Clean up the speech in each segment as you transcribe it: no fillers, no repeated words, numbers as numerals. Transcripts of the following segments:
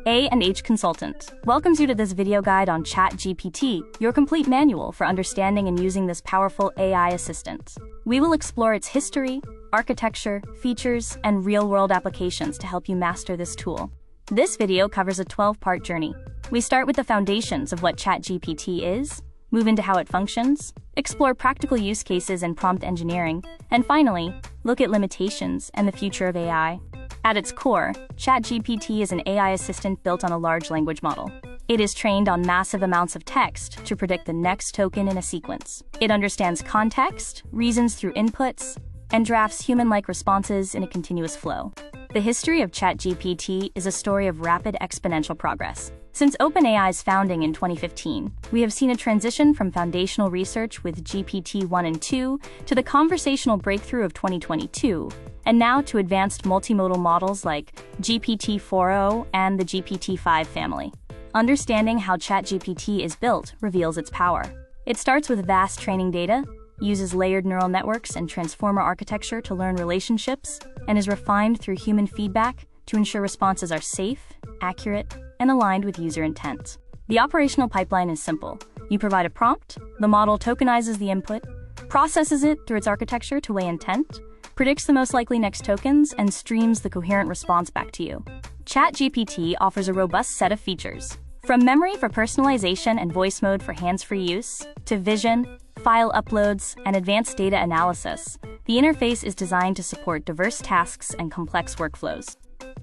A&H Consultant welcomes you to this video guide on ChatGPT, your complete manual for understanding and using this powerful AI assistant. We will explore its history, architecture, features, and real-world applications to help you master this tool. This video covers a 12-part journey. We start with the foundations of what ChatGPT is, move into how it functions, explore practical use cases and prompt engineering, and finally, look at limitations and the future of AI. At its core, ChatGPT is an AI assistant built on a large language model. It is trained on massive amounts of text to predict the next token in a sequence. It understands context, reasons through inputs, and drafts human-like responses in a continuous flow. The history of ChatGPT is a story of rapid exponential progress. Since OpenAI's founding in 2015, we have seen a transition from foundational research with GPT-1 and 2 to the conversational breakthrough of 2022, and now to advanced multimodal models like GPT-4o and the GPT-5 family. Understanding how ChatGPT is built reveals its power. It starts with vast training data, uses layered neural networks and transformer architecture to learn relationships, and is refined through human feedback to ensure responses are safe, accurate, and aligned with user intent. The operational pipeline is simple. You provide a prompt, the model tokenizes the input, processes it through its architecture to weigh intent, predicts the most likely next tokens, and streams the coherent response back to you. ChatGPT offers a robust set of features. From memory for personalization and voice mode for hands-free use, to vision, file uploads, and advanced data analysis, the interface is designed to support diverse tasks and complex workflows.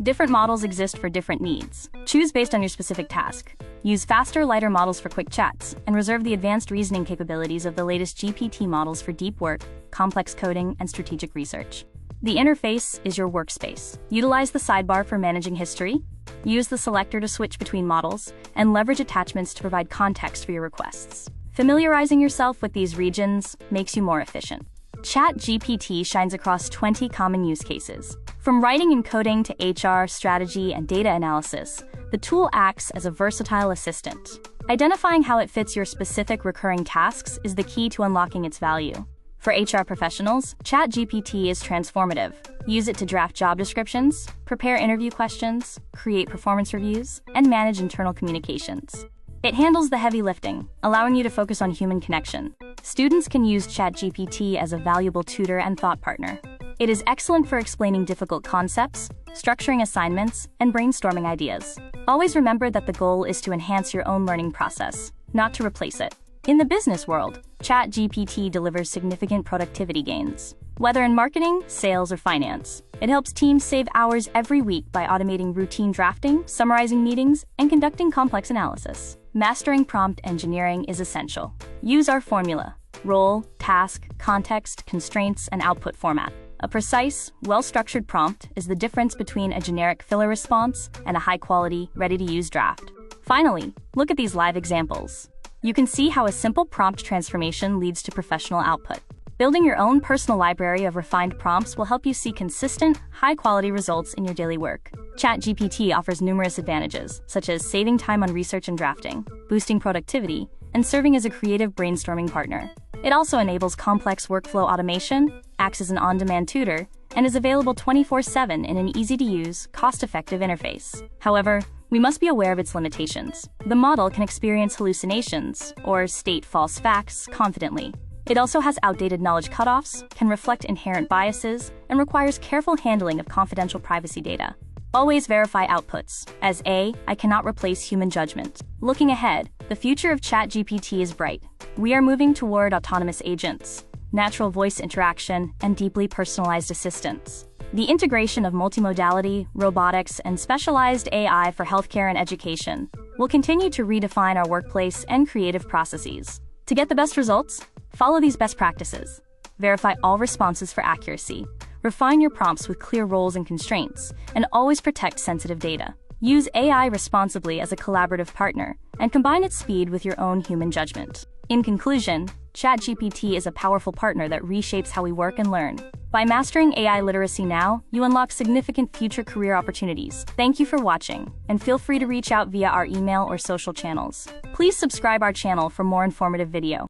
Different models exist for different needs. Choose based on your specific task. Use faster, lighter models for quick chats, and reserve the advanced reasoning capabilities of the latest GPT models for deep work, complex coding, and strategic research. The interface is your workspace. Utilize the sidebar for managing history, use the selector to switch between models, and leverage attachments to provide context for your requests. Familiarizing yourself with these regions makes you more efficient. ChatGPT shines across 20 common use cases. From writing and coding to HR, strategy, and data analysis, the tool acts as a versatile assistant. Identifying how it fits your specific recurring tasks is the key to unlocking its value. For HR professionals, ChatGPT is transformative. Use it to draft job descriptions, prepare interview questions, create performance reviews, and manage internal communications. It handles the heavy lifting, allowing you to focus on human connection. Students can use ChatGPT as a valuable tutor and thought partner. It is excellent for explaining difficult concepts, structuring assignments, and brainstorming ideas. Always remember that the goal is to enhance your own learning process, not to replace it. In the business world, ChatGPT delivers significant productivity gains. Whether in marketing, sales, or finance, it helps teams save hours every week by automating routine drafting, summarizing meetings, and conducting complex analysis. Mastering prompt engineering is essential. Use our formula: role, task, context, constraints, and output format. A precise, well-structured prompt is the difference between a generic filler response and a high-quality, ready-to-use draft. Finally, look at these live examples. You can see how a simple prompt transformation leads to professional output. Building your own personal library of refined prompts will help you see consistent, high-quality results in your daily work. ChatGPT offers numerous advantages, such as saving time on research and drafting, boosting productivity, and serving as a creative brainstorming partner. It also enables complex workflow automation, acts as an on-demand tutor, and is available 24/7 in an easy-to-use, cost-effective interface. However, we must be aware of its limitations. The model can experience hallucinations, or state false facts, confidently. It also has outdated knowledge cutoffs, can reflect inherent biases, and requires careful handling of confidential privacy data. Always verify outputs, as AI cannot replace human judgment. Looking ahead, the future of ChatGPT is bright. We are moving toward autonomous agents, natural voice interaction, and deeply personalized assistants. The integration of multimodality, robotics, and specialized AI for healthcare and education will continue to redefine our workplace and creative processes. To get the best results, follow these best practices. Verify all responses for accuracy. Refine your prompts with clear roles and constraints, and always protect sensitive data. Use AI responsibly as a collaborative partner, and combine its speed with your own human judgment. In conclusion, ChatGPT is a powerful partner that reshapes how we work and learn. By mastering AI literacy now, you unlock significant future career opportunities. Thank you for watching, and feel free to reach out via our email or social channels. Please subscribe our channel for more informative video.